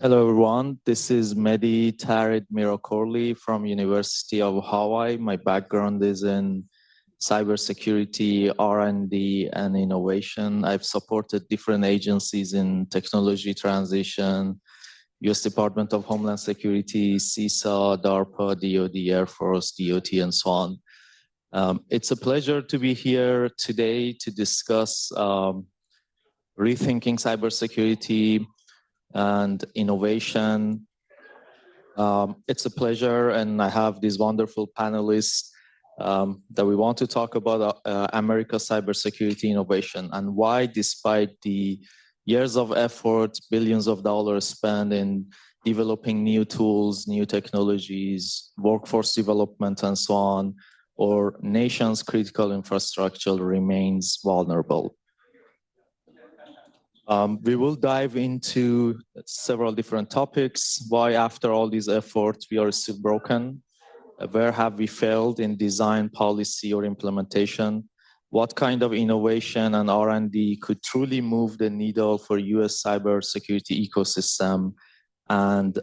Hello, everyone. This is Mehdi Tarid Miracorli from University of Hawaii. My background is in cybersecurity, R&D, and innovation. I've supported different agencies in technology transition, U.S. Department of Homeland Security, CISA, DARPA, DoD, Air Force, DOT, and so on. It's a pleasure to be here today to discuss rethinking cybersecurity and innovation. It's a pleasure, and I have these wonderful panelists that we want to talk about America's cybersecurity innovation and why, despite the years of effort, billions of dollars spent in developing new tools, new technologies, workforce development, and so on, our nation's critical infrastructure remains vulnerable. We will dive into several different topics. Why, after all these efforts, we are still broken? Where have we failed in design, policy, or implementation? What kind of innovation and R&D could truly move the needle for U.S. cybersecurity ecosystem? And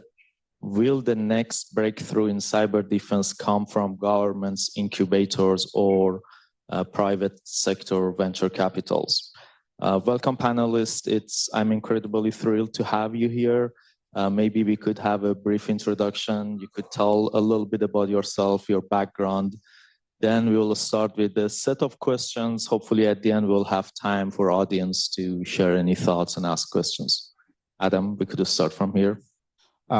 will the next breakthrough in cyber defense come from governments, incubators, or private sector venture capitals? Welcome, panelists. I'm incredibly thrilled to have you here. Maybe we could have a brief introduction. You could tell a little bit about yourself, your background. Then we will start with a set of questions. Hopefully at the end, we'll have time for audience to share any thoughts and ask questions. Adam, we could start from here.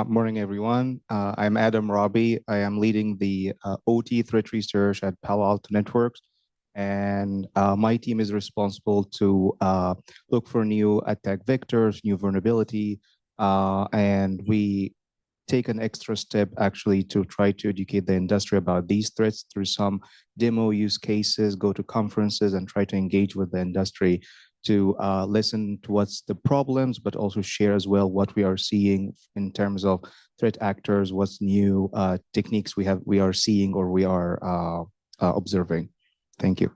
Morning, everyone. I'm Adam Robbie. I am leading the OT threat research at Palo Alto Networks. And my team is responsible to look for new attack vectors, new vulnerability, and we take an extra step actually to try to educate the industry about these threats through some demo use cases, go to conferences and try to engage with the industry to listen to what's the problems, but also share as well what we are seeing in terms of threat actors, what's new techniques we are seeing or we are observing. Thank you.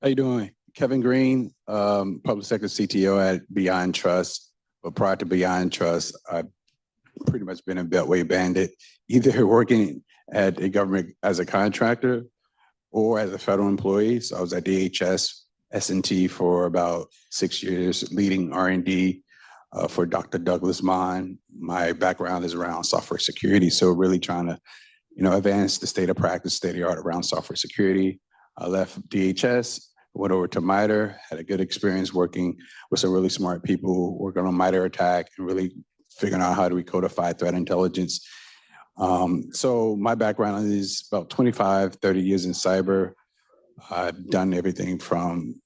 How you doing? Kevin Green, Public Secretary CTO at Beyond Trust. But prior to Beyond Trust, I've pretty much been a Beltway bandit, either working at a government as a contractor or as a federal employee. So I was at DHS, S&T for about 6 years, leading R&D for Dr. Douglas Mon. My background is around software security, so really trying to, advance the state of practice, state of the art around software security. I left DHS, went over to MITRE, had a good experience working with some really smart people, working on MITRE ATT&CK and really figuring out how to codify threat intelligence. So my background is about 25, 30 years in cyber. I've done everything from,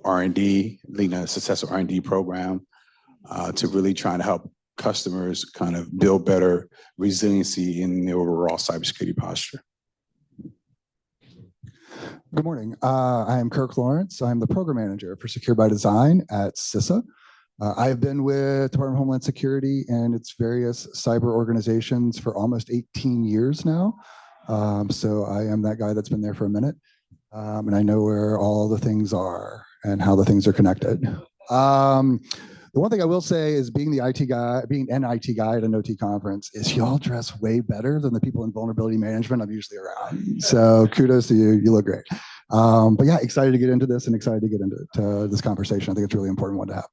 R&D, leading a successful R&D program, to really trying to help customers kind of build better resiliency in the overall cybersecurity posture. Good morning. I am Kirk Lawrence. I'm the program manager for Secure by Design at CISA. I have been with Department of Homeland Security and its various cyber organizations for almost 18 years now. So I am that guy that's been there for a minute. And I know where all the things are and how the things are connected. The one thing I will say is being the IT guy, being an IT guy at an OT conference is y'all dress way better than the people in vulnerability management I'm usually around. So kudos to you. You look great. But yeah, excited to get into this and excited to get into this conversation. I think it's a really important one to have.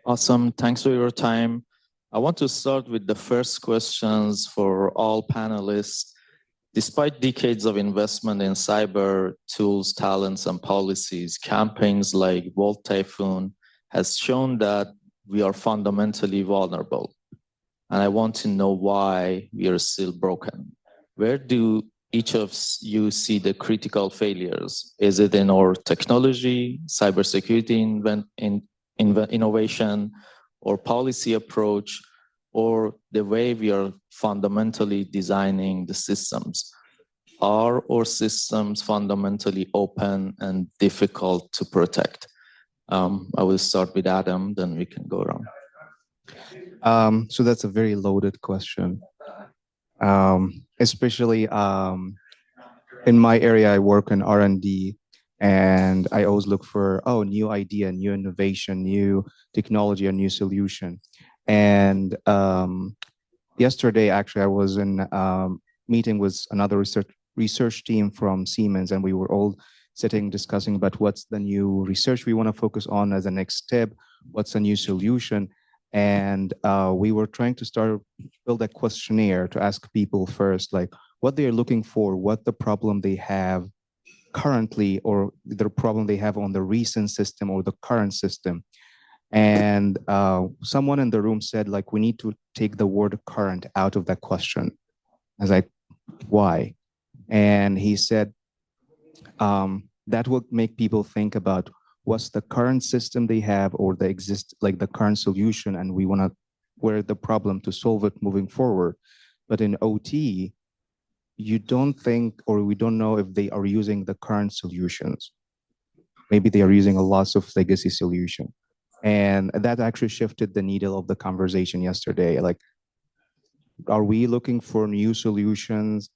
Awesome. Thanks for your time. I want to start with the first questions for all panelists. Despite decades of investment in cyber tools, talents, and policies, campaigns like Volt Typhoon has shown that we are fundamentally vulnerable. And I want to know why we are still broken. Where do each of you see the critical failures? Is it in our technology, cybersecurity innovation, or policy approach, or the way we are fundamentally designing the systems? Are our systems fundamentally open and difficult to protect? I will start with Adam, then we can go around. So that's a very loaded question. Especially in my area, I work in R&D, And I always look for, oh, new idea, new innovation, new technology, a new solution. And yesterday, actually, I was in meeting with another research team from Siemens, and we were all sitting discussing about what's the new research we want to focus on as a next step, what's a new solution. And we were trying to build a questionnaire to ask people first, like what they're looking for, what the problem they have currently, or the problem they have on the recent system or the current system. And someone in the room said, like, we need to take the word current out of that question. I was like, why? And he said, that would make people think about what's the current system they have or the current solution, and we want to where the problem to solve it moving forward. But in OT, you don't think, or we don't know if they are using the current solutions. Maybe they are using a lot of legacy solution. And that actually shifted the needle of the conversation yesterday. Like, are we looking for new solutions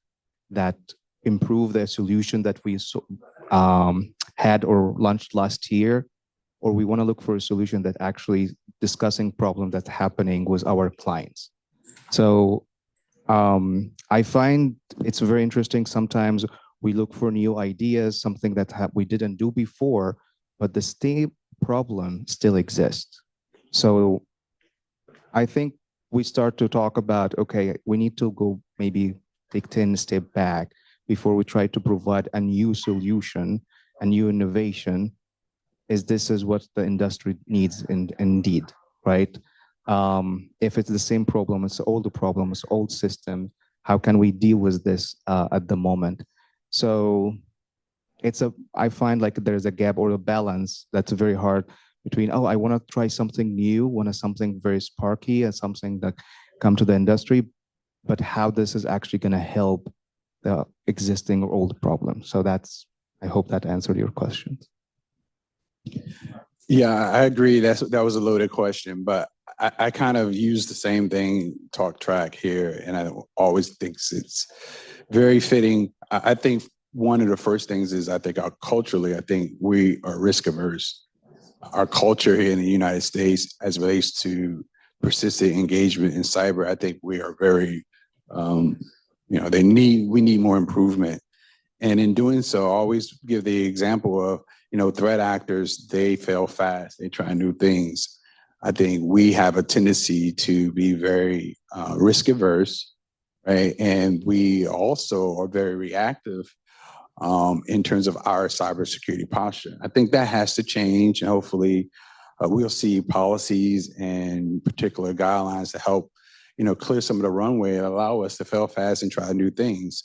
that improve the solution that we had or launched last year? Or we want to look for a solution that actually discussing problem that's happening with our clients? So I find it's very interesting. Sometimes we look for new ideas, something that we didn't do before, but the same problem still exists. So I think we start to talk about, okay, we need to go maybe take 10 steps back before we try to provide a new solution, a new innovation. This is what the industry needs indeed, right? If it's the same problem, it's older problem, it's old system, how can we deal with this at the moment? So I find like there's a gap or a balance that's very hard between, oh, I want to try something new, want something very sparky and something that come to the industry, but how this is actually going to help the existing or old problem. So I hope that answered your question. Yeah, I agree. That was a loaded question, but I kind of use the same thing, talk track here, and I always think it's very fitting. I think one of the first things is I think culturally, I think we are risk averse. Our culture here in the United States, as it relates to persistent engagement in cyber, I think we are very, we need more improvement. And in doing so, I always give the example of, threat actors, they fail fast, they try new things. I think we have a tendency to be very risk averse, right? And we also are very reactive in terms of our cybersecurity posture. I think that has to change, and hopefully we'll see policies and particular guidelines to help, clear some of the runway and allow us to fail fast and try new things.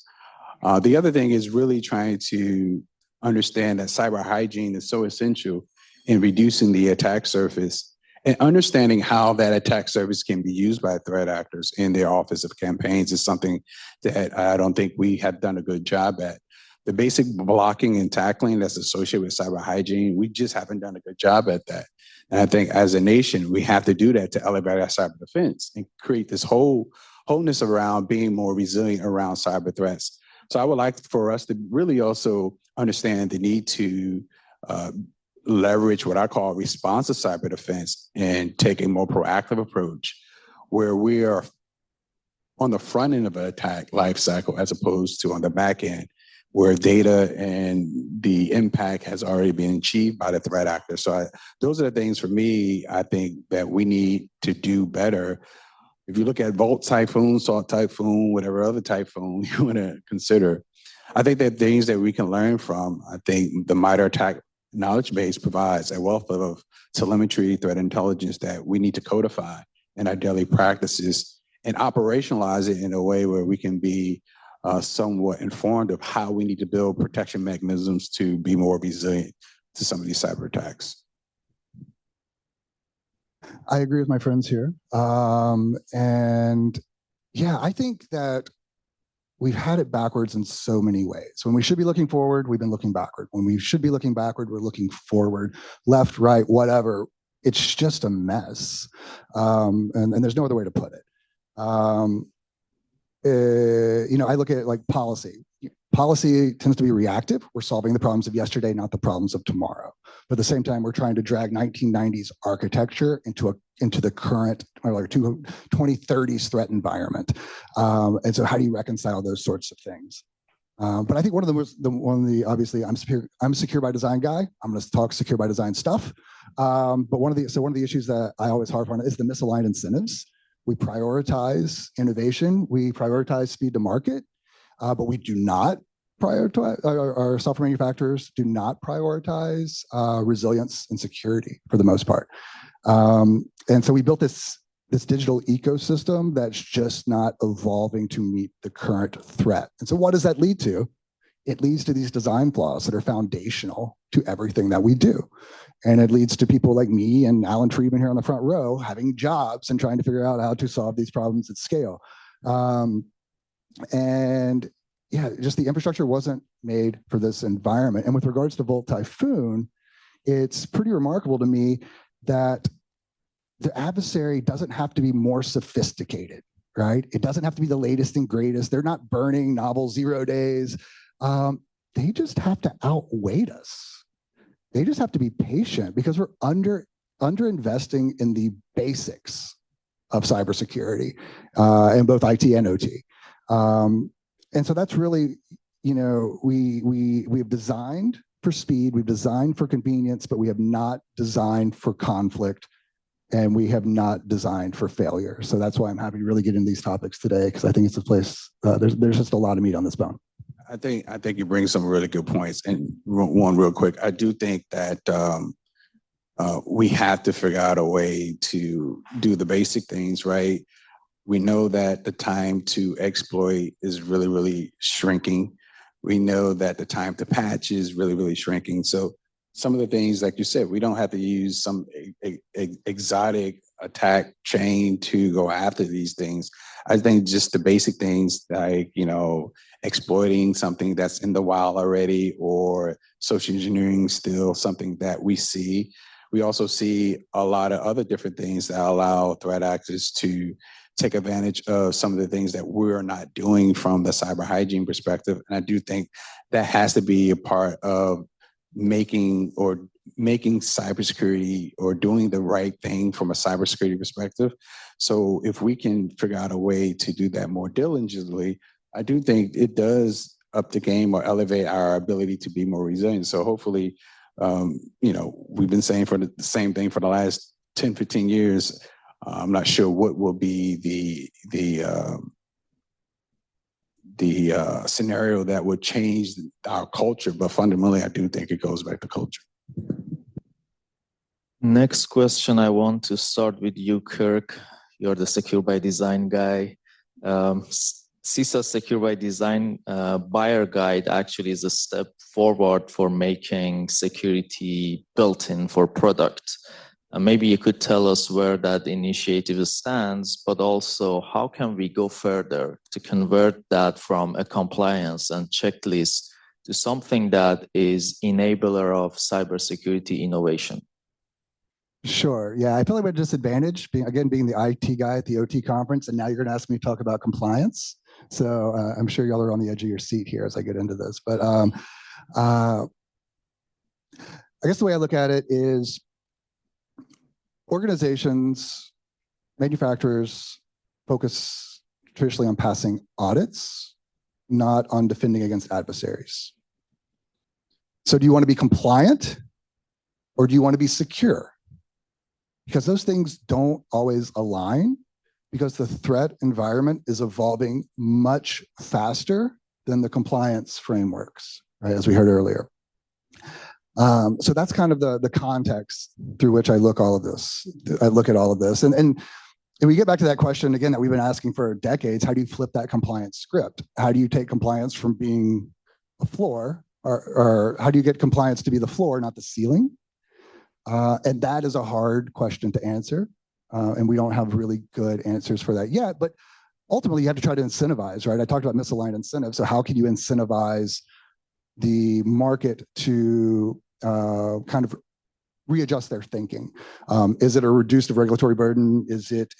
The other thing is really trying to understand that cyber hygiene is so essential in reducing the attack surface and understanding how that attack surface can be used by threat actors in their office of campaigns is something that I don't think we have done a good job at. The basic blocking and tackling that's associated with cyber hygiene, we just haven't done a good job at that. And I think as a nation, we have to do that to elevate our cyber defense and create this wholeness around being more resilient around cyber threats. So I would like for us to really also understand the need to leverage what I call responsive cyber defense and take a more proactive approach where we are on the front end of an attack life cycle as opposed to on the back end, where data and the impact has already been achieved by the threat actor. So those are the things for me, I think that we need to do better. If you look at Volt Typhoon, Salt Typhoon, whatever other typhoon you want to consider, I think that things that we can learn from. I think the MITRE ATT&CK knowledge base provides a wealth of telemetry, threat intelligence that we need to codify in our daily practices and operationalize it in a way where we can be somewhat informed of how we need to build protection mechanisms to be more resilient to some of these cyber attacks. I agree with my friends here. And yeah, I think that we've had it backwards in so many ways. When we should be looking forward, we've been looking backward. When we should be looking backward, we're looking forward, left, right, whatever. It's just a mess. And there's no other way to put it. I look at it like policy. Policy tends to be reactive. We're solving the problems of yesterday, not the problems of tomorrow. But at the same time, we're trying to drag 1990s architecture into the current or 2030s threat environment. And so how do you reconcile those sorts of things? But I think obviously I'm a secure by design guy. I'm going to talk secure by design stuff. But one of the issues that I always harp on is the misaligned incentives. We prioritize innovation. We prioritize speed to market. But we do not prioritize, our software manufacturers do not prioritize resilience and security for the most part. And so we built this digital ecosystem that's just not evolving to meet the current threat. And so what does that lead to? It leads to these design flaws that are foundational to everything that we do. And it leads to people like me and Alan Friedman here on the front row having jobs and trying to figure out how to solve these problems at scale. And yeah, just the infrastructure wasn't made for this environment. And with regards to Volt Typhoon, it's pretty remarkable to me that the adversary doesn't have to be more sophisticated, right? It doesn't have to be the latest and greatest. They're not burning novel 0 days. They just have to outweight us. They just have to be patient because we're under investing in the basics of cybersecurity in both IT and OT. And so that's really, we've designed for speed, we've designed for convenience, but we have not designed for conflict, and we have not designed for failure. So that's why I'm happy to really get into these topics today, because I think it's a place, there's just a lot of meat on this bone. I think you bring some really good points. And one real quick, I do think that we have to figure out a way to do the basic things, right? We know that the time to exploit is really, really shrinking. We know that the time to patch is really, really shrinking. So some of the things, like you said, we don't have to use some exotic attack chain to go after these things. I think just the basic things like, exploiting something that's in the wild already, or social engineering still something that we see. We also see a lot of other different things that allow threat actors to take advantage of some of the things that we're not doing from the cyber hygiene perspective. And I do think that has to be a part of making cybersecurity or doing the right thing from a cybersecurity perspective. So if we can figure out a way to do that more diligently, I do think it does up the game or elevate our ability to be more resilient. So hopefully, we've been saying for the same thing for the last 10, 15 years. I'm not sure what will be the scenario that would change our culture, but fundamentally, I do think it goes back to culture. Next question, I want to start with you, Kirk. You're the Secure by Design guy. CISA Secure by Design buyer guide actually is a step forward for making security built-in for product. Maybe you could tell us where that initiative stands, but also how can we go further to convert that from a compliance and checklist to something that is enabler of cybersecurity innovation? Sure. Yeah, I feel like we're at a disadvantage, being the IT guy at the OT conference, and now you're going to ask me to talk about compliance. So I'm sure y'all are on the edge of your seat here as I get into this. But I guess the way I look at it is organizations, manufacturers focus traditionally on passing audits, not on defending against adversaries. So do you want to be compliant or do you want to be secure? Because those things don't always align, because the threat environment is evolving much faster than the compliance frameworks, right, as we heard earlier. So that's kind of the context through which I look at all of this. And we get back to that question again that we've been asking for decades. How do you flip that compliance script? How do you take compliance from being a floor, or how do you get compliance to be the floor, not the ceiling? And that is a hard question to answer. And we don't have really good answers for that yet. But ultimately, you have to try to incentivize, right? I talked about misaligned incentives. So how can you incentivize the market to kind of readjust their thinking? Is it a reduced regulatory burden? Is it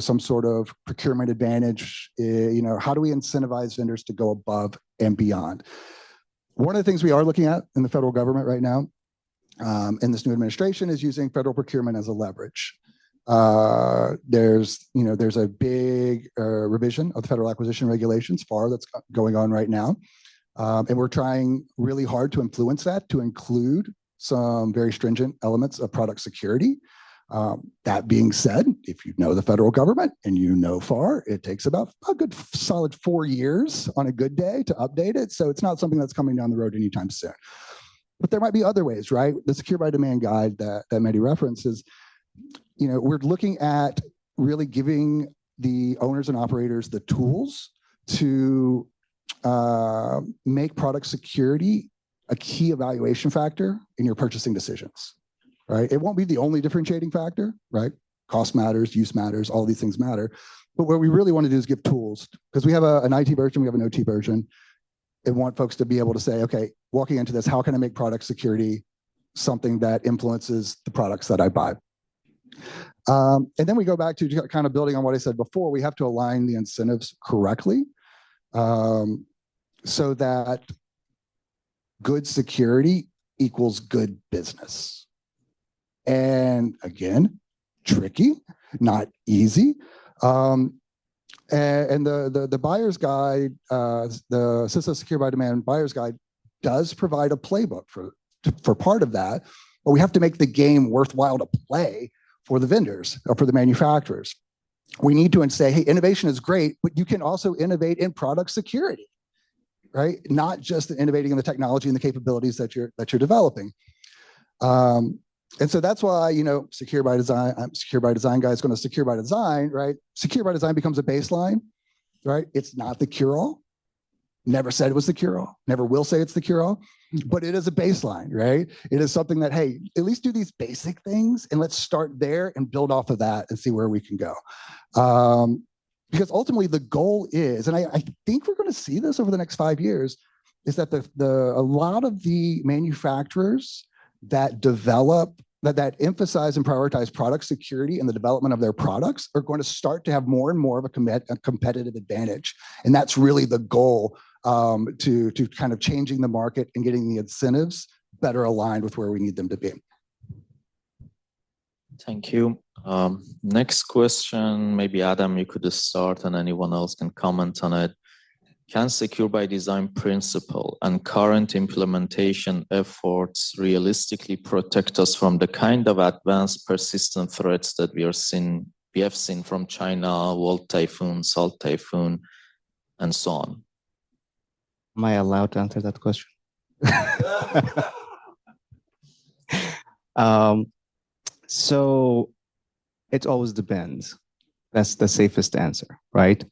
some sort of procurement advantage? How do we incentivize vendors to go above and beyond. One of the things we are looking at in the federal government right now, in this new administration, is using federal procurement as a leverage. There's a big revision of the federal acquisition regulations, FAR, that's going on right now. And we're trying really hard to influence that to include some very stringent elements of product security. That being said, if you know the federal government and you know FAR, it takes about a good solid 4 years on a good day to update it. So it's not something that's coming down the road anytime soon. But there might be other ways, right? The Secure by Demand guide that Mehdi references, we're looking at really giving the owners and operators the tools to make product security a key evaluation factor in your purchasing decisions, right? It won't be the only differentiating factor, right? Cost matters, use matters, all these things matter. But what we really want to do is give tools, because we have an IT version, we have an OT version, and want folks to be able to say, okay, walking into this, how can I make product security something that influences the products that I buy? And then we go back to kind of building on what I said before. We have to align the incentives correctly, so that good security equals good business. And again, tricky, not easy. And the buyer's guide, the CISA Secure by Demand buyer's guide, does provide a playbook for part of that, but we have to make the game worthwhile to play for the vendors or for the manufacturers. We need to say, hey, innovation is great, but you can also innovate in product security, right? Not just innovating in the technology and the capabilities that you're developing. And so that's why, Secure by Design guy is going to secure by design, right? Secure by design becomes a baseline, right? It's not the cure-all. Never said it was the cure-all. Never will say it's the cure-all, but it is a baseline, right? It is something that, hey, at least do these basic things and let's start there and build off of that and see where we can go. Because ultimately the goal is, and I think we're going to see this over the next 5 years, is that a lot of the manufacturers that emphasize and prioritize product security in the development of their products are going to start to have more and more of a competitive advantage. And that's really the goal, to kind of changing the market and getting the incentives better aligned with where we need them to be. Thank you. Next question, maybe Adam, you could start and anyone else can comment on it. Can Secure by Design principle and current implementation efforts realistically protect us from the kind of advanced persistent threats that we have seen from China, Volt Typhoon, Salt Typhoon, and so on? Am I allowed to answer that question? So it always depends. That's the safest answer, right?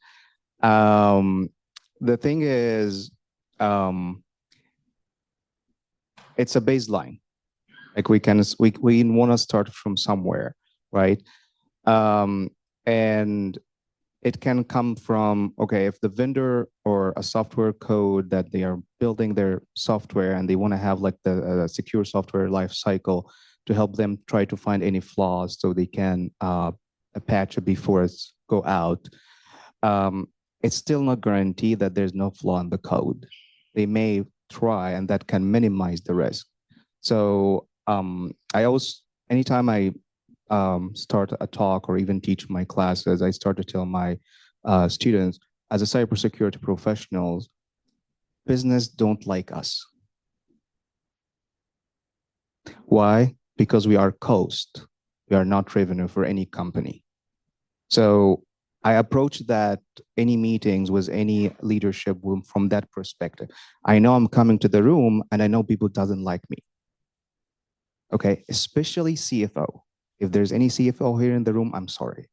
The thing is, it's a baseline. Like we want to start from somewhere, right? And it can come from, okay, if the vendor or a software code that they are building their software and they want to have like the secure software life cycle to help them try to find any flaws so they can patch it before it's go out. It's still not guaranteed that there's no flaw in the code. They may try, and that can minimize the risk. So anytime I start a talk or even teach my classes, I start to tell my students, as a cybersecurity professionals, business don't like us. Why? Because we are cost. We are not revenue for any company. So I approach that any meetings with any leadership from that perspective. I know I'm coming to the room and I know people doesn't like me. Okay, especially CFO. If there's any CFO here in the room, I'm sorry.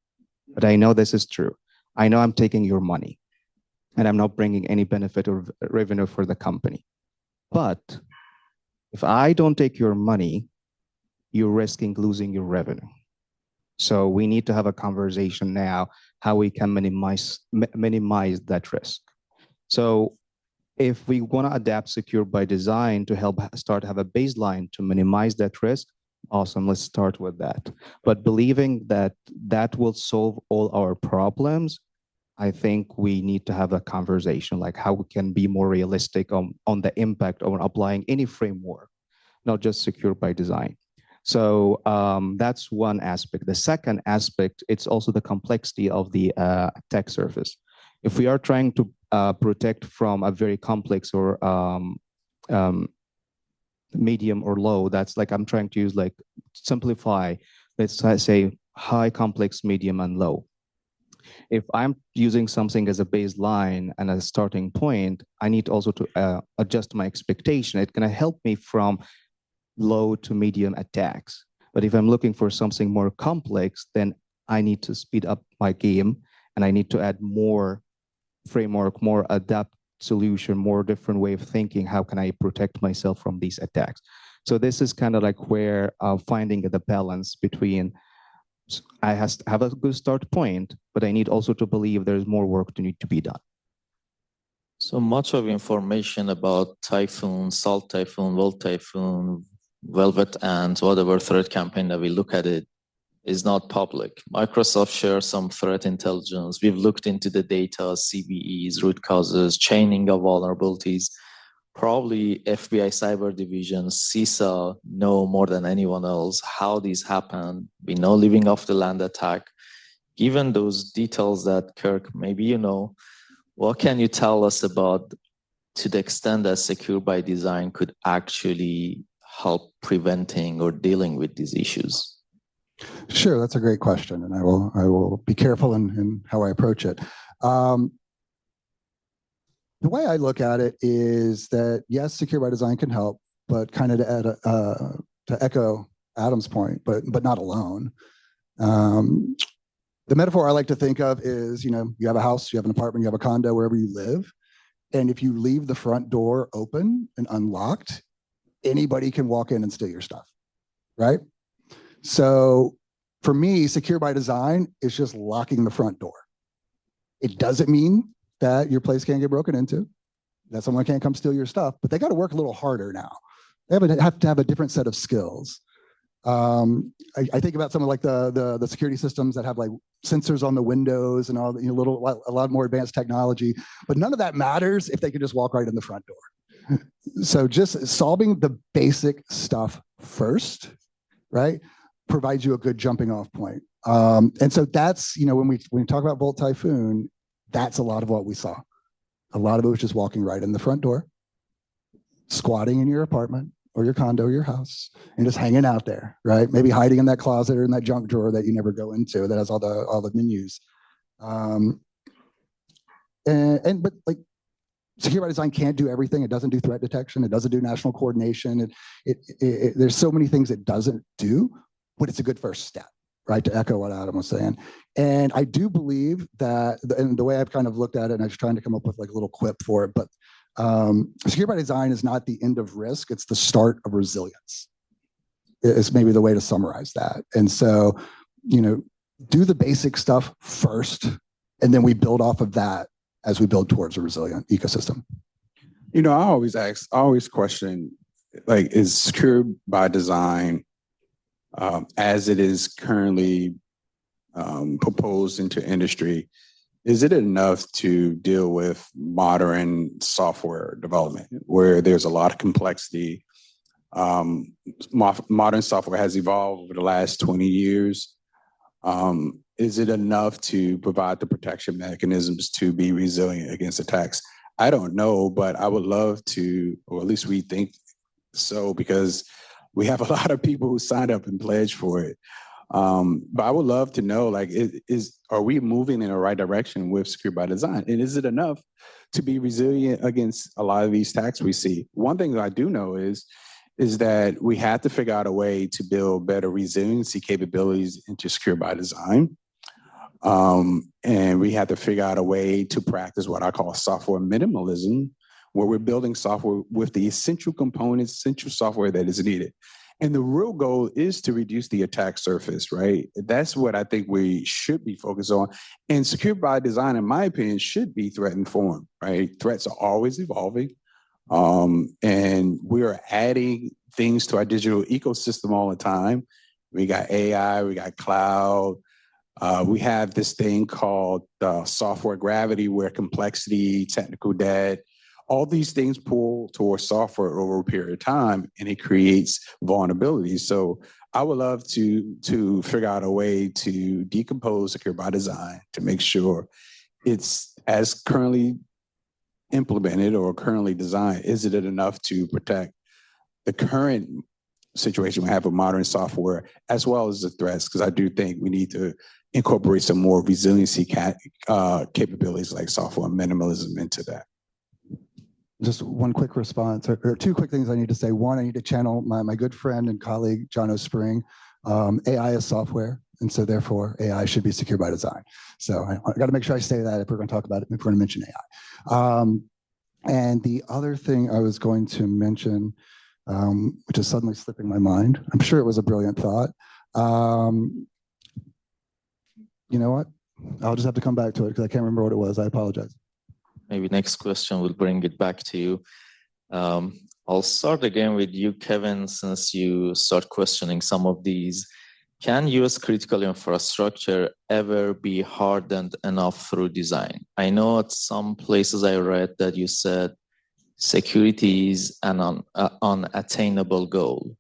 But I know this is true. I know I'm taking your money and I'm not bringing any benefit or revenue for the company. But if I don't take your money, you're risking losing your revenue. So we need to have a conversation now how we can minimize that risk. So if we want to adapt Secure by Design to help have a baseline to minimize that risk, awesome, let's start with that. But believing that that will solve all our problems, I think we need to have a conversation, like how we can be more realistic on the impact of applying any framework, not just secure by design. So that's one aspect. The second aspect, it's also the complexity of the attack surface. If we are trying to protect from a very complex or medium or low, that's like I'm trying to use like simplify, let's say high, complex, medium, and low. If I'm using something as a baseline and a starting point, I need also to adjust my expectation. It's going to help me from low to medium attacks. But if I'm looking for something more complex, then I need to speed up my game and I need to add more framework, more adapt solution, more different way of thinking. How can I protect myself from these attacks? So this is kind of like where finding the balance between I have a good start point, but I need also to believe there's more work to need to be done. So much of information about Typhoon, Salt Typhoon, Volt Typhoon, Velvet Ant, whatever threat campaign that we look at it, is not public. Microsoft shares some threat intelligence. We've looked into the data, CVEs, root causes, chaining of vulnerabilities. Probably FBI Cyber Division, CISA know more than anyone else how these happen. We know living off the land attack. Given those details that Kirk, maybe you know, what can you tell us about to the extent that secure by design could actually help preventing or dealing with these issues? Sure, that's a great question, and I will be careful in how I approach it. The way I look at it is that yes, secure by design can help, but kind of to echo Adam's point, but not alone. The metaphor I like to think of is, you have a house, you have an apartment, you have a condo, wherever you live, and if you leave the front door open and unlocked, anybody can walk in and steal your stuff, right? So for me, secure by design is just locking the front door. It doesn't mean that your place can't get broken into, that someone can't come steal your stuff, but they got to work a little harder now. They have to have a different set of skills. I think about some of like the security systems that have like sensors on the windows and all, a lot more advanced technology, but none of that matters if they can just walk right in the front door. So just solving the basic stuff first, right, provides you a good jumping off point. And so that's, when we talk about Volt Typhoon, that's a lot of what we saw. A lot of it was just walking right in the front door, squatting in your apartment or your condo or your house, and just hanging out there, right? Maybe hiding in that closet or in that junk drawer that you never go into that has all the menus. But like, secure by design can't do everything. It doesn't do threat detection. It doesn't do national coordination. There's so many things it doesn't do, but it's a good first step, right? To echo what Adam was saying. And I do believe that, and the way I've kind of looked at it, and I was trying to come up with like a little quip for it, but secure by design is not the end of risk. It's the start of resilience. It's maybe the way to summarize that. And so, do the basic stuff first, and then we build off of that as we build towards a resilient ecosystem. I always question, like, is secure by design, as it is currently proposed into industry, is it enough to deal with modern software development where there's a lot of complexity? Modern software has evolved over the last 20 years. Is it enough to provide the protection mechanisms to be resilient against attacks? I don't know, but I would love to, or at least we think so, because we have a lot of people who signed up and pledged for it. But I would love to know, like, are we moving in the right direction with secure by design? And is it enough to be resilient against a lot of these attacks we see? One thing that I do know is that we have to figure out a way to build better resiliency capabilities into secure by design. And we have to figure out a way to practice what I call software minimalism, where we're building software with the essential components, essential software that is needed. And the real goal is to reduce the attack surface, right? That's what I think we should be focused on. And secure by design, in my opinion, should be threat informed, right? Threats are always evolving. And we are adding things to our digital ecosystem all the time. We got AI, we got cloud, We have this thing called software gravity, where complexity, technical debt, all these things pull towards software over a period of time, and it creates vulnerabilities. So I would love to figure out a way to decompose secure by design to make sure it's as currently implemented or currently designed. Is it enough to protect the current situation we have with modern software, as well as the threats? Because I do think we need to incorporate some more resiliency capabilities like software minimalism into that. Just one quick response, or two quick things I need to say. One, I need to channel my good friend and colleague, John O'Spring. AI is software, and so therefore AI should be secure by design. So I got to make sure I say that if we're going to talk about it, if we're going to mention AI. And the other thing I was going to mention, which is suddenly slipping my mind, I'm sure it was a brilliant thought. You know what? I'll just have to come back to it because I can't remember what it was. I apologize. Maybe next question will bring it back to you. I'll start again with you, Kevin, since you start questioning some of these. Can US critical infrastructure ever be hardened enough through design? I know at some places I read that you said security is an unattainable goal.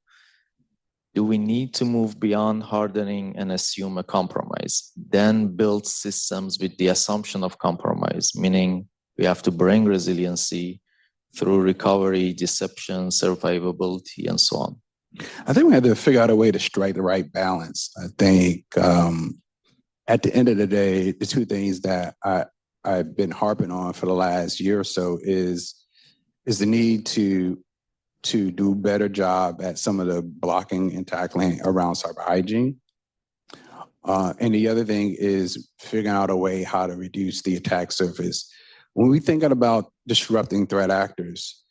Do we need to move beyond hardening and assume a compromise, then build systems with the assumption of compromise, meaning we have to bring resiliency through recovery, deception, survivability, and so on? I think we have to figure out a way to strike the right balance. I think at the end of the day, the two things that I've been harping on for the last year or so is the need to do a better job at some of the blocking and tackling around cyber hygiene. And the other thing is figuring out a way how to reduce the attack surface. When we think about disrupting threat actors,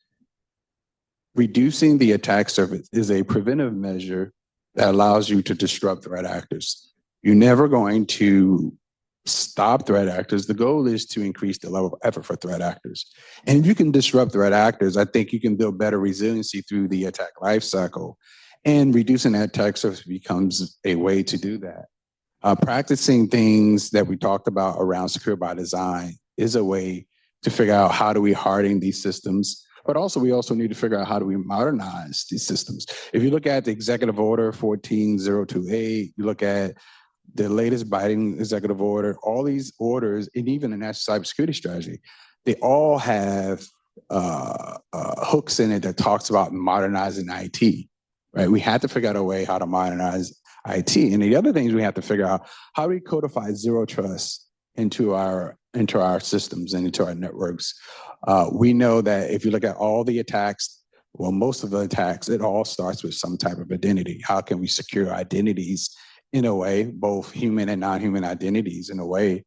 reducing the attack surface is a preventive measure that allows you to disrupt threat actors. You're never going to stop threat actors. The goal is to increase the level of effort for threat actors. And if you can disrupt threat actors, I think you can build better resiliency through the attack lifecycle. And reducing that attack surface becomes a way to do that. Practicing things that we talked about around secure by design is a way to figure out how do we harden these systems, but also we also need to figure out how do we modernize these systems. If you look at the Executive Order 14028, you look at the latest Biden executive order, all these orders, and even the National Cybersecurity Strategy, they all have hooks in it that talks about modernizing IT, right? We had to figure out a way how to modernize IT. And the other things we have to figure out, how do we codify zero trust into our systems and into our networks? We know that if you look at all the attacks, well, most of the attacks, it all starts with some type of identity. How can we secure identities in a way, both human and non-human identities, in a way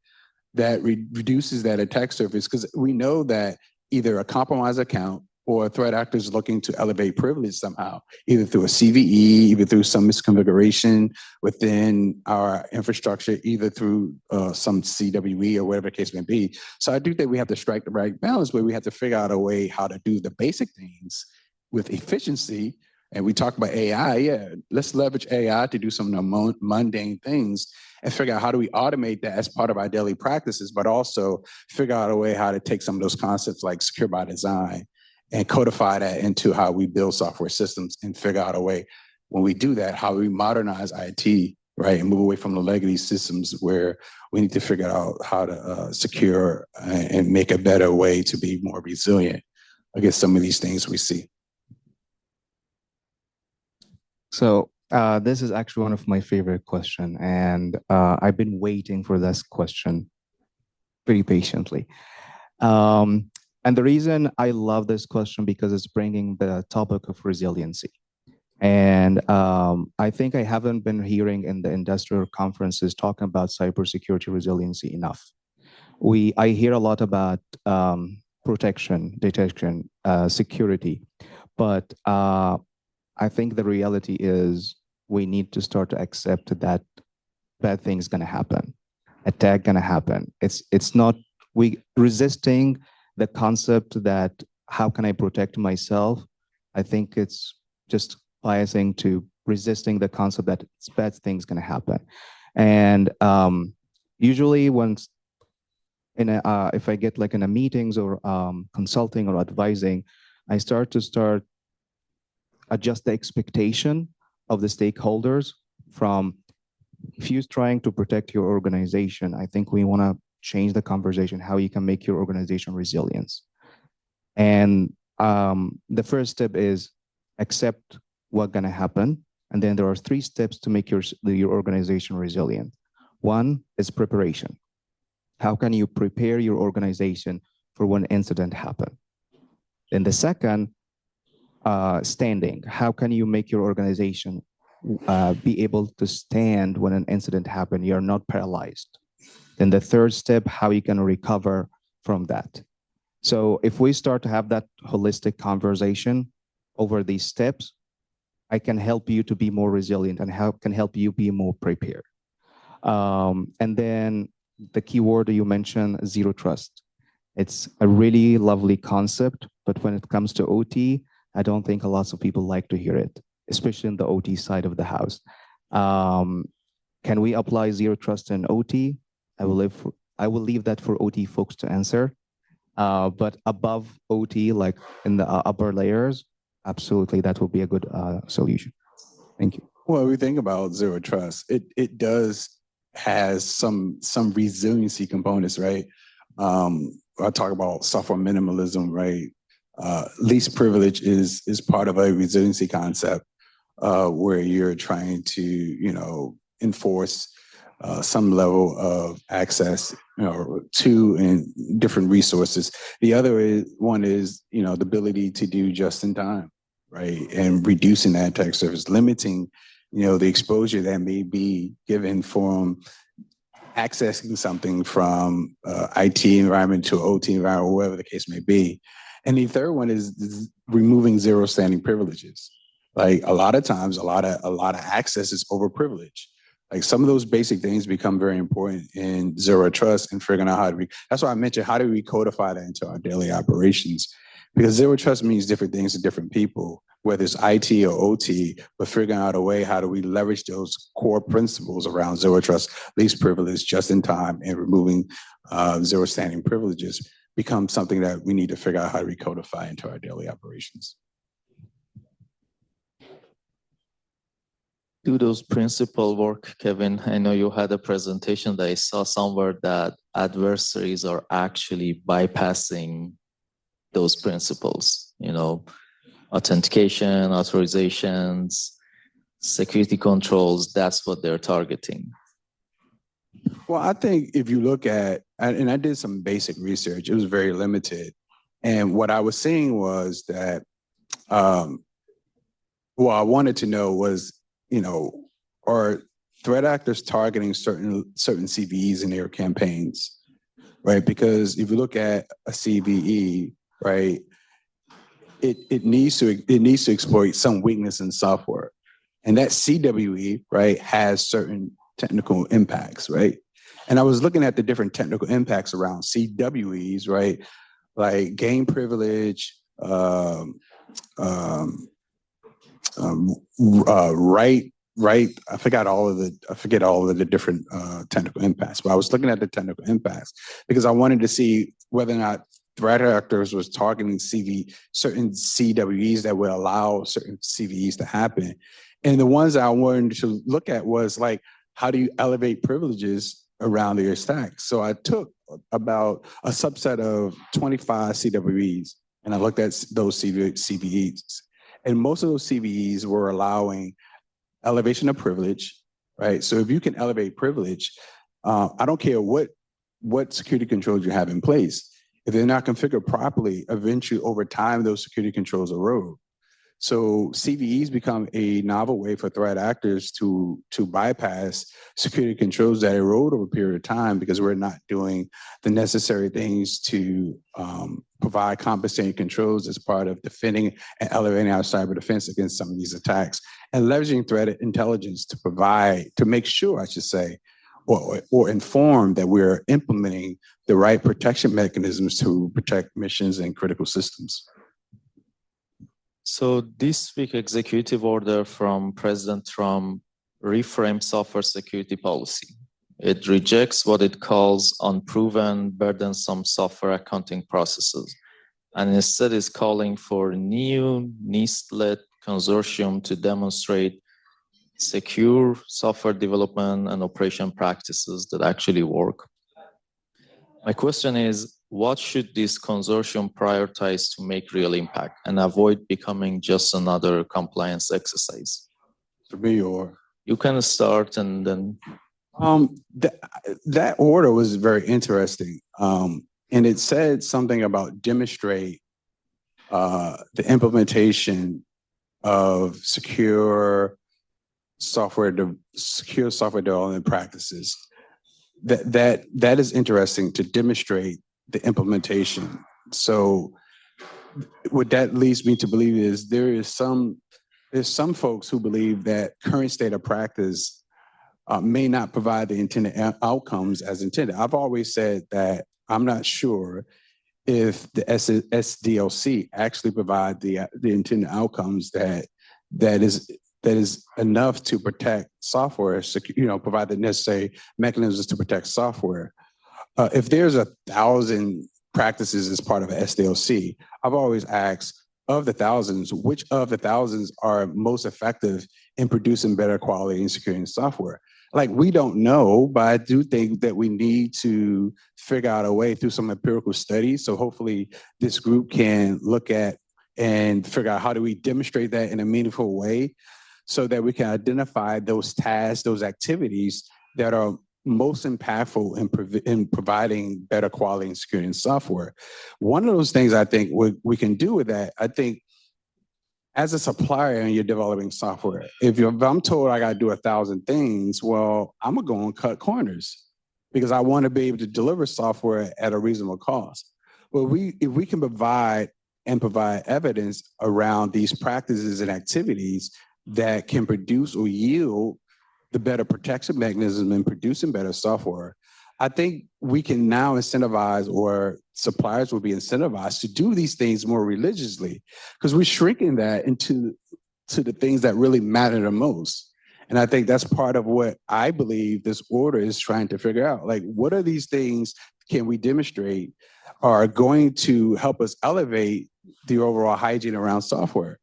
that reduces that attack surface? Because we know that either a compromised account or a threat actor is looking to elevate privilege somehow, either through a CVE, either through some misconfiguration within our infrastructure, either through some CWE or whatever the case may be. So I do think we have to strike the right balance where we have to figure out a way how to do the basic things with efficiency. And we talk about AI, yeah, let's leverage AI to do some of the mundane things and figure out how do we automate that as part of our daily practices, but also figure out a way how to take some of those concepts like secure by design and codify that into how we build software systems and figure out a way, when we do that, how we modernize IT, right, and move away from the legacy systems where we need to figure out how to secure and make a better way to be more resilient against some of these things we see. So this is actually one of my favorite questions, and I've been waiting for this question pretty patiently. And the reason I love this question because it's bringing the topic of resiliency. And I think I haven't been hearing in the industrial conferences talking about cybersecurity resiliency enough. I hear a lot about protection, detection, security, but I think the reality is we need to start to accept that bad things going to happen, attack going to happen. It's not resisting the concept that how can I protect myself? I think it's just biasing to resisting the concept that bad things going to happen. And usually once if I get like in a meetings or consulting or advising, I start adjust the expectation of the stakeholders from if you're trying to protect your organization, I think we want to change the conversation, how you can make your organization resilient. And the first step is accept what's going to happen. And then there are 3 steps to make your organization resilient. One is preparation. How can you prepare your organization for when incident happen? Then the second, standing. How can you make your organization be able to stand when an incident happen? You're not paralyzed. Then the third step, how you can recover from that. So if we start to have that holistic conversation over these steps, I can help you to be more resilient and can help you be more prepared. And then the key word you mentioned, zero trust. It's a really lovely concept, but when it comes to OT, I don't think a lot of people like to hear it, especially in the OT side of the house. Can we apply zero trust in OT? I will leave that for OT folks to answer. But above OT, like in the upper layers, absolutely, that will be a good solution. Thank you. Well, we think about zero trust. It has some resiliency components, right? I talk about software minimalism, right? Least privilege is part of a resiliency concept where you're trying to, enforce some level of access, to and different resources. The other one is, the ability to do just in time, right? And reducing that attack surface, limiting, the exposure that may be given from accessing something from IT environment to OT environment, or whatever the case may be. And the third one is removing zero standing privileges. Like a lot of times, a lot of access is overprivileged. Like some of those basic things become very important in zero trust and figuring out how to that's why I mentioned how do we codify that into our daily operations? Because zero trust means different things to different people, whether it's IT or OT, but figuring out a way, how do we leverage those core principles around zero trust, least privilege, just in time, and removing zero standing privileges becomes something that we need to figure out how to recodify into our daily operations. Do those principles work, Kevin? I know you had a presentation that I saw somewhere that adversaries are actually bypassing those principles, authentication, authorizations, security controls, that's what they're targeting. Well, I think if you look at, and I did some basic research, it was very limited. And what I was seeing was that, what I wanted to know was, are threat actors targeting certain CVEs in their campaigns, right? Because if you look at a CVE, right, it needs to exploit some weakness in software, and that CWE, right, has certain technical impacts, right? And I was looking at the different technical impacts around CWEs, right, like gain privilege, right. I forget all of the different technical impacts, but I was looking at the technical impacts because I wanted to see whether or not threat actors was targeting certain CWEs that would allow certain CVEs to happen. And the ones that I wanted to look at was like, how do you elevate privileges around your stack? So I took about a subset of 25 CWEs and I looked at those CVEs. And most of those CVEs were allowing elevation of privilege, right? So if you can elevate privilege, I don't care what security controls you have in place. If they're not configured properly, eventually over time, those security controls erode. So CVEs become a novel way for threat actors to bypass security controls that erode over a period of time because we're not doing the necessary things to provide compensating controls as part of defending and elevating our cyber defense against some of these attacks, and leveraging threat intelligence to make sure, I should say, or inform that we're implementing the right protection mechanisms to protect missions and critical systems. So this week, executive order from President Trump reframed software security policy. It rejects what it calls unproven, burdensome software accounting processes, and instead is calling for a new NIST-led consortium to demonstrate secure software development and operation practices that actually work. My question is, what should this consortium prioritize to make real impact and avoid becoming just another compliance exercise? For me, or you can start and then. That order was very interesting, and it said something about demonstrate the implementation of secure software development practices. That is interesting, to demonstrate the implementation. So what that leads me to believe is there's some folks who believe that current state of practice may not provide the intended outcomes as intended. I've always said that I'm not sure if the SDLC actually provide the intended outcomes that is enough to protect software, provide the necessary mechanisms to protect software. If there's 1,000 practices as part of an SDLC, I've always asked, of the thousands, which of the thousands are most effective in producing better quality and security software? Like, we don't know, but I do think that we need to figure out a way through some empirical studies. So hopefully this group can look at and figure out how do we demonstrate that in a meaningful way so that we can identify those tasks, those activities that are most impactful in providing better quality and security in software. One of those things I think we can do with that, I think, as a supplier and you're developing software, if I'm told I got to do 1,000 things, well, I'm going to go and cut corners because I want to be able to deliver software at a reasonable cost. Well, if we can provide evidence around these practices and activities that can produce or yield the better protection mechanism in producing better software, I think we can now incentivize, or suppliers will be incentivized to do these things more religiously, because we're shrinking that into the things that really matter the most. And I think that's part of what I believe this order is trying to figure out. Like, what are these things can we demonstrate are going to help us elevate the overall hygiene around software?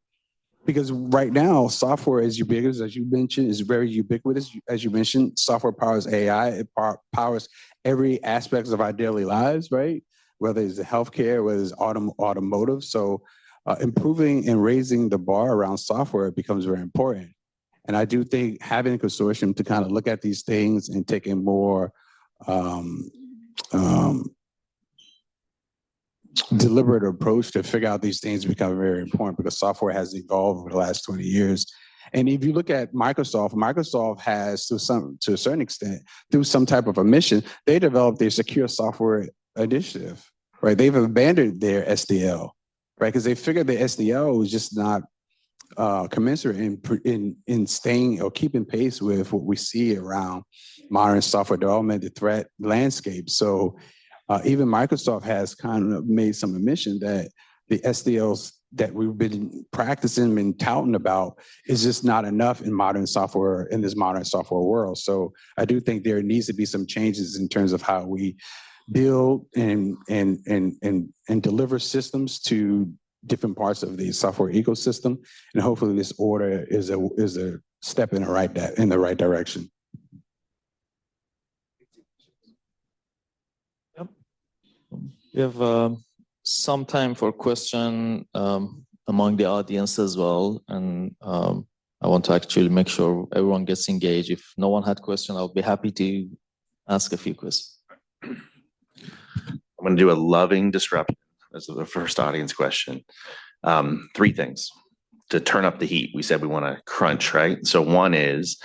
Because right now, software is ubiquitous, as you mentioned, is very ubiquitous. As you mentioned, software powers AI, it powers every aspect of our daily lives, right? Whether it's the healthcare, whether it's automotive. So improving and raising the bar around software becomes very important. And I do think having a consortium to kind of look at these things and take a more deliberate approach to figure out these things become very important, because software has evolved over the last 20 years. And if you look at Microsoft has, to a certain extent, through some type of a mission, they developed their secure software initiative, right? They've abandoned their SDL, right? Because they figured the SDL was just not commensurate in staying or keeping pace with what we see around modern software development, the threat landscape. So even Microsoft has kind of made some admission that the SDLs that we've been practicing and touting about is just not enough in modern software, in this modern software world. So I do think there needs to be some changes in terms of how we build and deliver systems to different parts of the software ecosystem. And hopefully this order is a step in the right direction. We have some time for question among the audience as well. And I want to actually make sure everyone gets engaged. If no one had question, I'll be happy to ask a few questions. I'm going to do a loving disruption as the first audience question. 3 things to turn up the heat. We said we want to crunch, right? So one is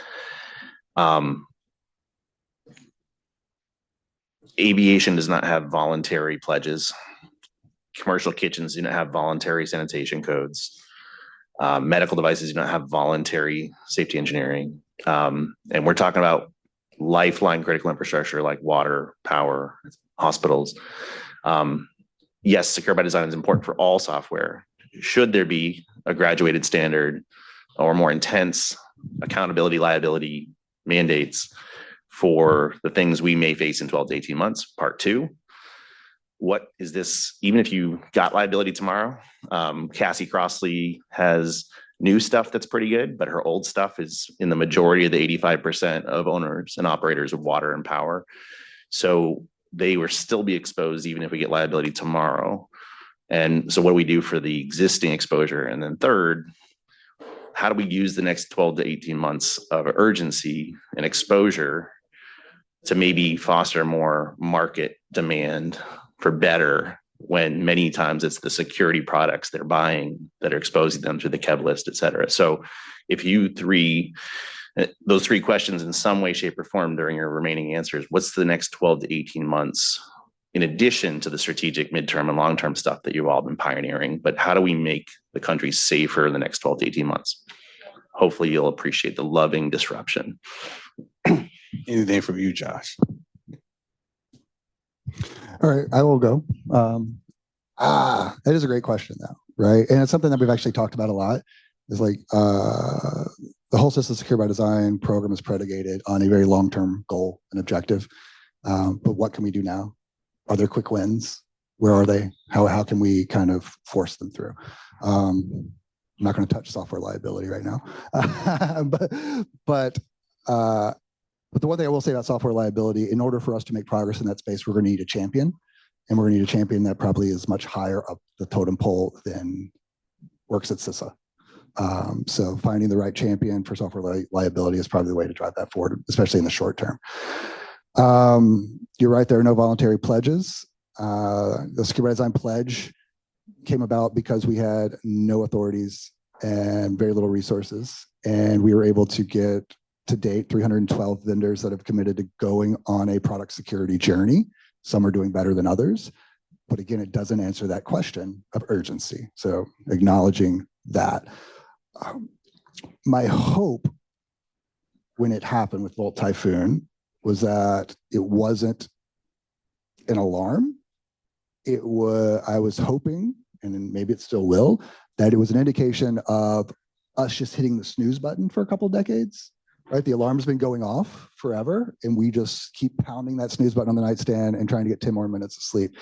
aviation does not have voluntary pledges. Commercial kitchens do not have voluntary sanitation codes. Medical devices do not have voluntary safety engineering. And we're talking about lifeline critical infrastructure like water, power, hospitals. Yes, secure by design is important for all software. Should there be a graduated standard or more intense accountability, liability mandates for the things we may face in 12 to 18 months. Part two, what is this, even if you got liability tomorrow, Cassie Crossley has new stuff that's pretty good, but her old stuff is in the majority of the 85% of owners and operators of water and power. So they will still be exposed even if we get liability tomorrow. And so what do we do for the existing exposure? And then third, how do we use the next 12 to 18 months of urgency and exposure to maybe foster more market demand for better, when many times it's the security products they're buying that are exposing them to the KEV list, et cetera. So if you those three questions in some way, shape, or form during your remaining answers, what's the next 12 to 18 months in addition to the strategic midterm and long-term stuff that you've all been pioneering? But how do we make the country safer in the next 12 to 18 months? Hopefully you'll appreciate the loving disruption. Anything from you, Josh? All right, I will go. That is a great question, though, right? And it's something that we've actually talked about a lot. Is like the whole CISA Secure by Design program is predicated on a very long-term goal and objective. But what can we do now? Are there quick wins? Where are they? How can we kind of force them through? I'm not going to touch software liability right now, but the one thing I will say about software liability, in order for us to make progress in that space, we're going to need a champion, and we're going to need a champion that probably is much higher up the totem pole than works at CISA. So finding the right champion for software liability is probably the way to drive that forward, especially in the short term. You're right, there are no voluntary pledges. The Secure by Design pledge came about because we had no authorities and very little resources, and we were able to get to date 312 vendors that have committed to going on a product security journey. Some are doing better than others, but again, it doesn't answer that question of urgency. So acknowledging that. My hope when it happened with Volt Typhoon was that it wasn't an alarm. I was hoping, and maybe it still will, that it was an indication of us just hitting the snooze button for a couple of decades. Right, the alarm's been going off forever, and we just keep pounding that snooze button on the nightstand and trying to get 10 more minutes of sleep.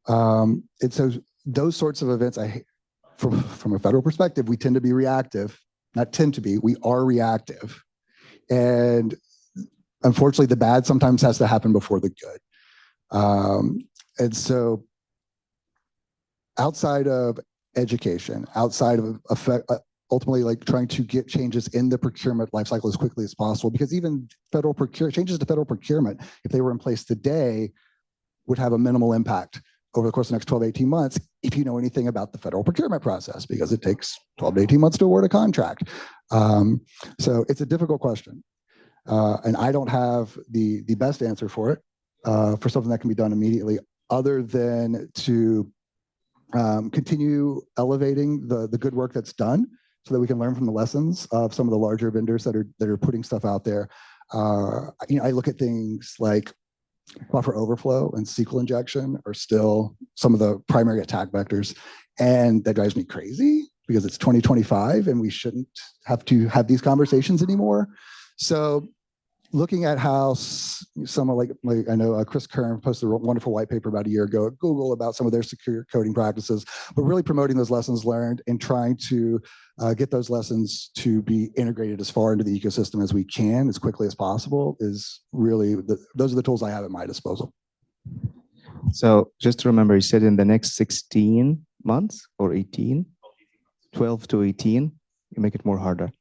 And so those sorts of events, from a federal perspective, we tend to be reactive. Not tend to be, we are reactive. And unfortunately, the bad sometimes has to happen before the good. And so outside of education, outside of ultimately like trying to get changes in the procurement lifecycle as quickly as possible, because even changes to federal procurement, if they were in place today, would have a minimal impact over the course of the next 12 to 18 months, if you know anything about the federal procurement process, because it takes 12 to 18 months to award a contract. So it's a difficult question. And I don't have the best answer for it, for something that can be done immediately, other than to continue elevating the good work that's done, so that we can learn from the lessons of some of the larger vendors that are putting stuff out there. I look at things like buffer overflow and SQL injection are still some of the primary attack vectors, and that drives me crazy because it's 2025 and we shouldn't have to have these conversations anymore. So looking at how someone like I know Chris Kern posted a wonderful white paper about a year ago at Google about some of their secure coding practices, but really promoting those lessons learned and trying to get those lessons to be integrated as far into the ecosystem as we can, as quickly as possible, is really, those are the tools I have at my disposal. So just to remember, you said in the next 16 months or 18, 12 to 18, you make it more harder.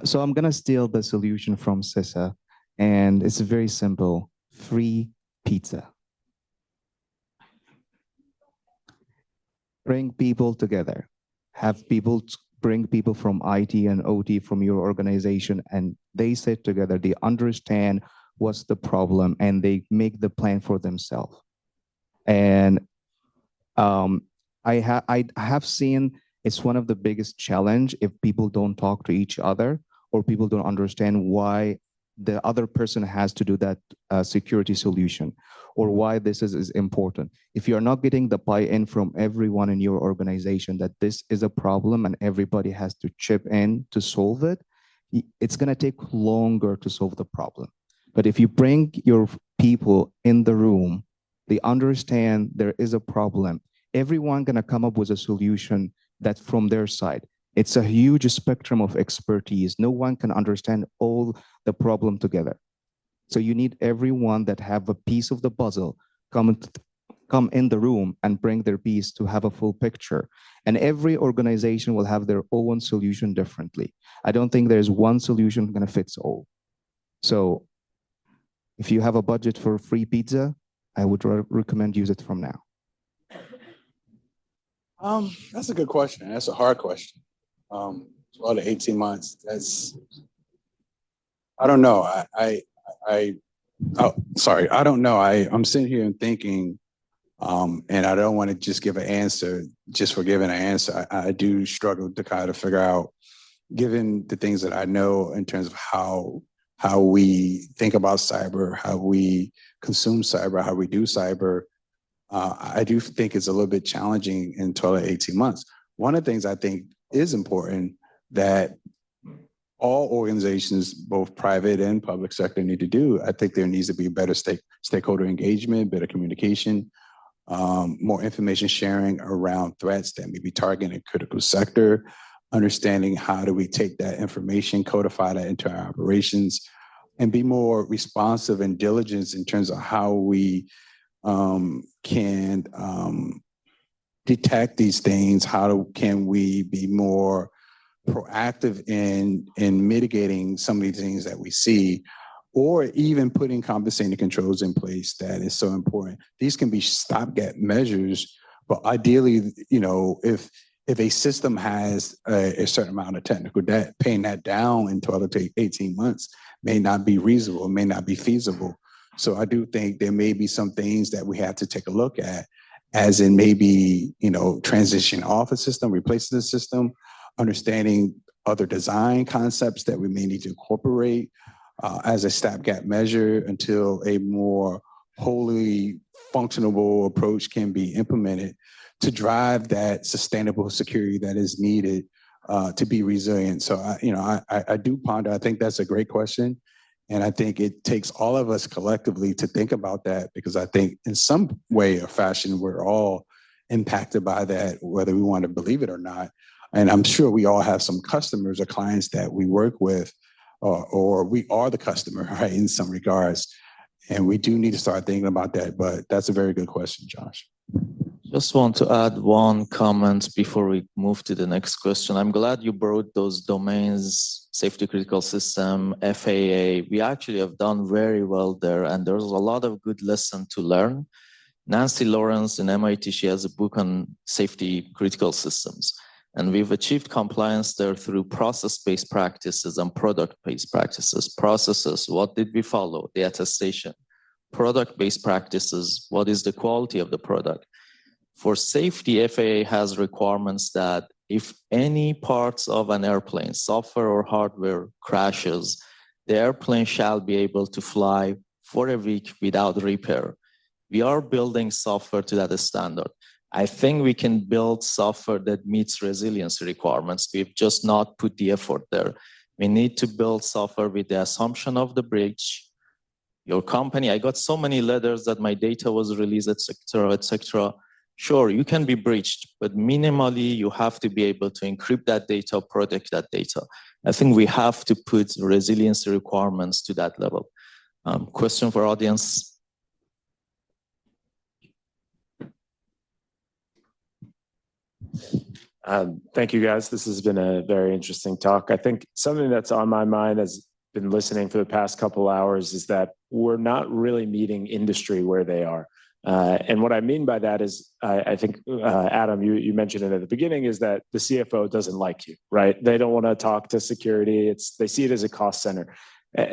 So I'm going to steal the solution from CISA, and it's very simple: free pizza. Bring people together. Have people bring people from IT and OT from your organization, and they sit together, they understand what's the problem, and they make the plan for themselves. And I have seen it's one of the biggest challenge if people don't talk to each other, or people don't understand why the other person has to do that security solution, or why this is important. If you're not getting the buy-in from everyone in your organization that this is a problem and everybody has to chip in to solve it, it's going to take longer to solve the problem. But if you bring your people in the room, they understand there is a problem, everyone going to come up with a solution that's from their side. It's a huge spectrum of expertise. No one can understand all the problem together. So you need everyone that have a piece of the puzzle come in the room and bring their piece to have a full picture. And every organization will have their own solution differently. I don't think there's one solution going to fix all. So if you have a budget for free pizza, I would recommend use it from now. That's a good question. That's a hard question. 12 to 18 months. I don't know. Sorry. I don't know. I'm sitting here and thinking, and I don't want to just give an answer just for giving an answer. I do struggle to kind of figure out, given the things that I know in terms of how we think about cyber, how we consume cyber, how we do cyber. I do think it's a little bit challenging in 12 to 18 months. One of the things I think is important that all organizations, both private and public sector, need to do, I think there needs to be better stakeholder engagement, better communication, more information sharing around threats that may be targeting critical sector, understanding how do we take that information, codify that into our operations, and be more responsive and diligent in terms of how we can detect these things. Can we be more proactive in mitigating some of these things that we see, or even putting compensating controls in place that is so important. These can be stopgap measures, but ideally, if a system has a certain amount of technical debt, paying that down in 12 to 18 months may not be reasonable, may not be feasible. So I do think there may be some things that we have to take a look at, as in maybe, transition off a system, replacing the system, understanding other design concepts that we may need to incorporate as a stopgap measure until a more wholly functional approach can be implemented to drive that sustainable security that is needed to be resilient. So, I do ponder. I think that's a great question. And I think it takes all of us collectively to think about that, because I think in some way or fashion, we're all impacted by that, whether we want to believe it or not. And I'm sure we all have some customers or clients that we work with, or we are the customer, right, in some regards. And we do need to start thinking about that. But that's a very good question, Josh. Just want to add one comment before we move to the next question. I'm glad you brought those domains, safety critical system, FAA. We actually have done very well there, and there's a lot of good lesson to learn. Nancy Lawrence in MIT, she has a book on safety critical systems, and we've achieved compliance there through process-based practices and product-based practices. Processes, what did we follow? The attestation. Product-based practices, what is the quality of the product? For safety, FAA has requirements that if any parts of an airplane, software or hardware, crashes, the airplane shall be able to fly for a week without repair. We are building software to that standard. I think we can build software that meets resiliency requirements. We've just not put the effort there. We need to build software with the assumption of the breach. Your company, I got so many letters that my data was released, etc., etc. Sure, you can be breached, but minimally you have to be able to encrypt that data, protect that data. I think we have to put resiliency requirements to that level. Question for audience. Thank you, guys. This has been a very interesting talk. I think something that's on my mind as been listening for the past couple hours is that we're not really meeting industry where they are. And what I mean by that is, I think, Adam, you mentioned it at the beginning, is that the CFO doesn't like you, right? They don't want to talk to security. They see it as a cost center.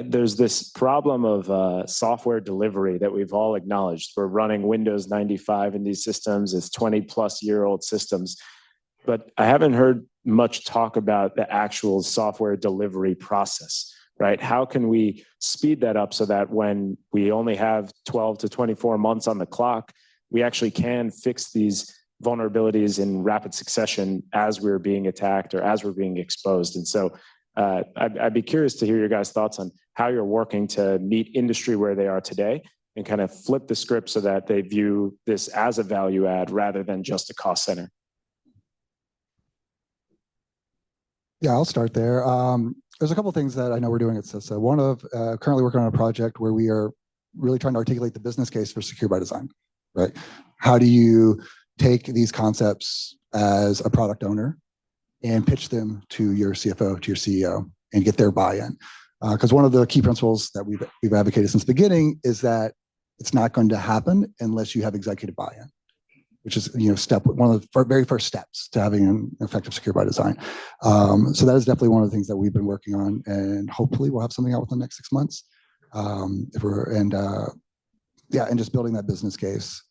There's this problem of software delivery that we've all acknowledged. We're running Windows 95 in these systems. It's 20-plus-year-old systems. But I haven't heard much talk about the actual software delivery process, right? How can we speed that up so that when we only have 12 to 24 months on the clock, we actually can fix these vulnerabilities in rapid succession as we're being attacked or as we're being exposed? And so I'd be curious to hear your guys' thoughts on how you're working to meet industry where they are today and kind of flip the script so that they view this as a value add rather than just a cost center. Yeah, I'll start there. There's a couple of things that I know we're doing at CISA. One of currently working on a project where we are really trying to articulate the business case for secure by design, right? How do you take these concepts as a product owner and pitch them to your CFO, to your CEO, and get their buy-in? Because one of the key principles that we've advocated since the beginning is that it's not going to happen unless you have executive buy-in, which is one of the very first steps to having an effective secure by design. So that is definitely one of the things that we've been working on, and hopefully we'll have something out within the next 6 months. And just building that business case.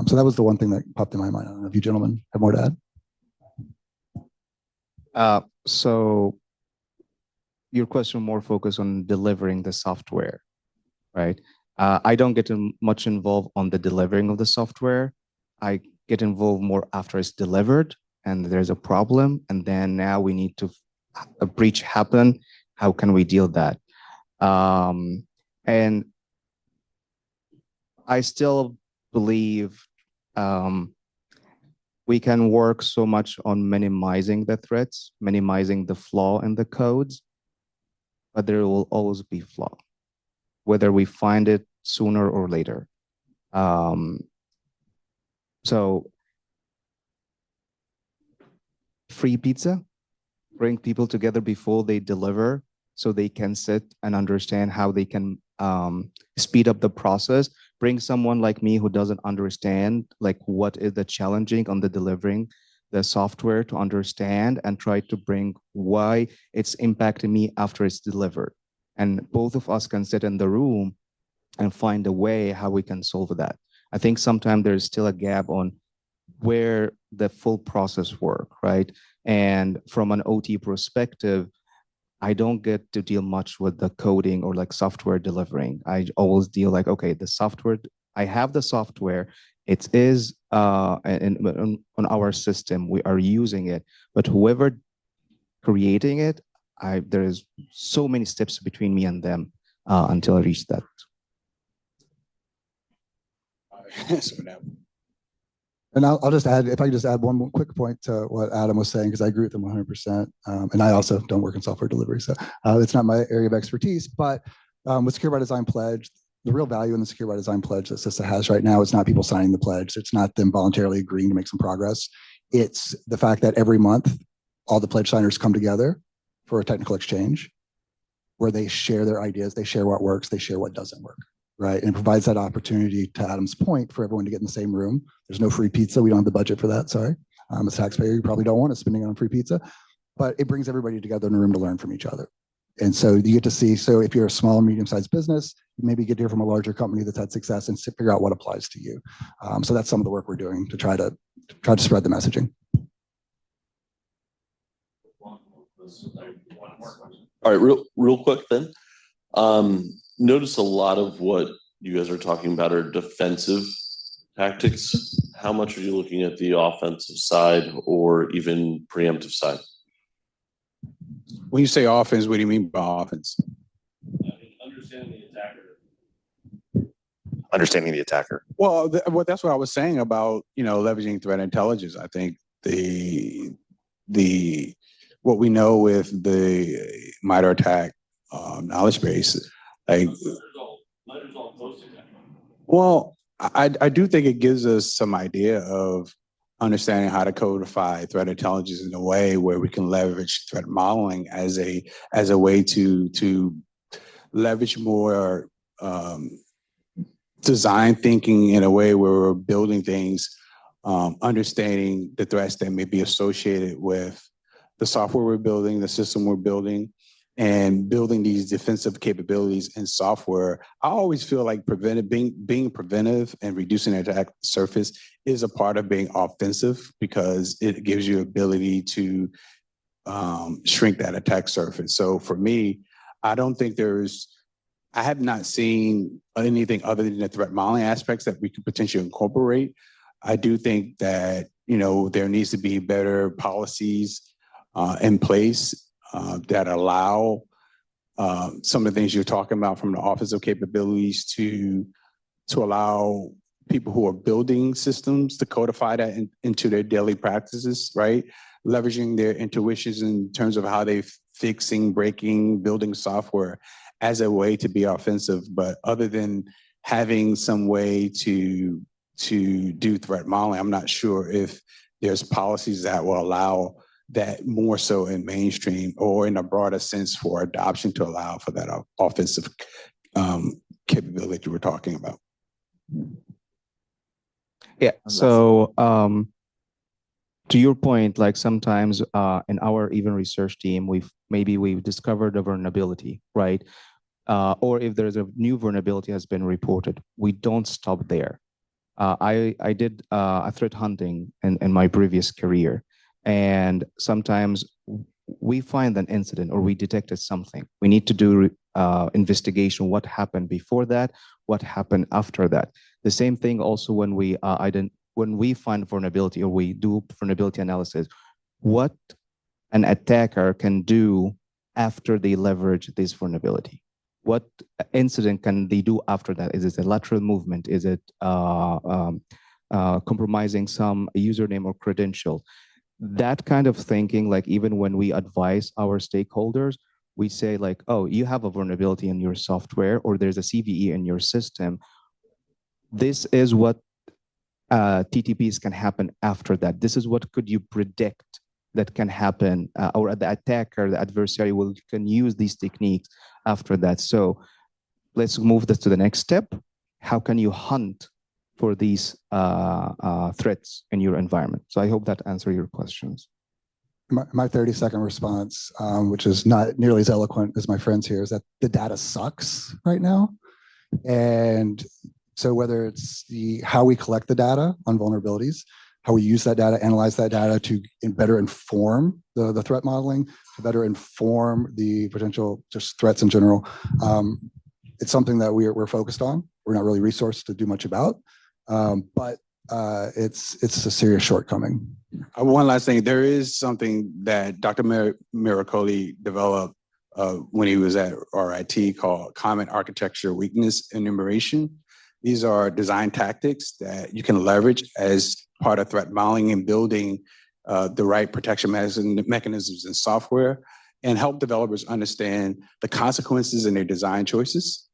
So that was the one thing that popped in my mind. I don't know if you gentlemen have more to add. So your question more focused on delivering the software, right? I don't get much involved on the delivering of the software. I get involved more after it's delivered and there's a problem, and then now we need to a breach happen. How can we deal with that? And I still believe we can work so much on minimizing the threats, minimizing the flaw in the codes, but there will always be flaw, whether we find it sooner or later. So free pizza, bring people together before they deliver so they can sit and understand how they can speed up the process. Bring someone like me who doesn't understand like what is the challenging on the delivering the software to understand and try to bring why it's impacting me after it's delivered. And both of us can sit in the room and find a way how we can solve that. I think sometimes there's still a gap on where the full process work, right? And from an OT perspective, I don't get to deal much with the coding or like software delivering. I always deal like, okay, the software, I have the software, it is on our system, we are using it, but whoever creating it, there is so many steps between me and them until I reach that. And I'll just add, if I could just add one more quick point to what Adam was saying, because I agree with him 100%. And I also don't work in software delivery, so it's not my area of expertise. But with Secure by Design Pledge, the real value in the Secure by Design Pledge that CISA has right now is not people signing the pledge. It's not them voluntarily agreeing to make some progress. It's the fact that every month, all the pledge signers come together for a technical exchange where they share their ideas, they share what works, they share what doesn't work. Right, and it provides that opportunity, to Adam's point, for everyone to get in the same room. There's no free pizza. We don't have the budget for that. Sorry, as a taxpayer, you probably don't want us spending on free pizza, but it brings everybody together in a room to learn from each other. And so you get to see. So if you're a small and medium-sized business, you maybe get to hear from a larger company that's had success and figure out what applies to you. So that's some of the work we're doing to try to spread the messaging. All right, real quick then. Notice a lot of what you guys are talking about are defensive tactics. How much are you looking at the offensive side or even preemptive side? When you say offense, what do you mean by offense? Understanding the attacker. Understanding the attacker. Well, that's what I was saying about, leveraging threat intelligence. I think what we know with the MITRE attack knowledge base, well, I do think it gives us some idea of understanding how to codify threat intelligence in a way where we can leverage threat modeling as a way to leverage more design thinking in a way where we're building things, understanding the threats that may be associated with the software we're building, the system we're building, and building these defensive capabilities in software. I always feel like being preventive and reducing the attack surface is a part of being offensive, because it gives you ability to shrink that attack surface. So for me, I have not seen anything other than the threat modeling aspects that we could potentially incorporate. I do think that, there needs to be better policies in place that allow some of the things you're talking about from the offensive capabilities to allow people who are building systems to codify that into their daily practices, right? Leveraging their intuitions in terms of how they fixing, breaking, building software as a way to be offensive. But other than having some way to do threat modeling, I'm not sure if there's policies that will allow that more so in mainstream or in a broader sense for adoption to allow for that offensive capability we're talking about. Yeah. So to your point, like sometimes in our even research team, we've discovered a vulnerability, right? Or if there's a new vulnerability has been reported, we don't stop there. I did a threat hunting in my previous career, and sometimes we find an incident or we detected something. We need to do investigation. What happened before that? What happened after that? The same thing also when we find vulnerability or we do vulnerability analysis, what an attacker can do after they leverage this vulnerability. What incident can they do after that? Is it a lateral movement? Is it compromising some username or credential? That kind of thinking, like even when we advise our stakeholders, we say like, oh, you have a vulnerability in your software or there's a CVE in your system. This is what TTPs can happen after that. This is what could you predict that can happen, or the attacker, the adversary can use these techniques after that. So let's move this to the next step. How can you hunt for these threats in your environment? So I hope that answers your questions. My 30-second response, which is not nearly as eloquent as my friends here, is that the data sucks right now. And so whether it's how we collect the data on vulnerabilities, how we use that data, analyze that data to better inform the threat modeling, to better inform the potential just threats in general. It's something that we're focused on. We're not really resourced to do much about, but it's a serious shortcoming. One last thing, there is something that Dr. Miracoli developed when he was at RIT called Common Architecture Weakness Enumeration. These are design tactics that you can leverage as part of threat modeling and building the right protection mechanisms in software and help developers understand the consequences in their design choices.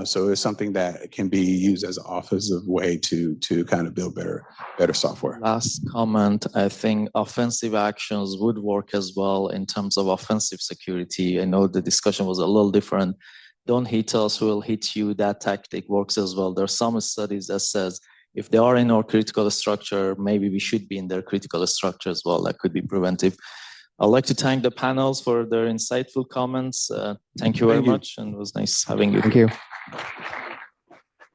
So it's something that can be used as an offensive way to kind of build better software. Last comment, I think offensive actions would work as well in terms of offensive security. I know the discussion was a little different. Don't hit us, we'll hit you. That tactic works as well. There are some studies that says if they are in our critical structure, maybe we should be in their critical structure as well. That could be preventive. I'd like to thank the panels for their insightful comments. Thank you very much, and it was nice having you. Thank you.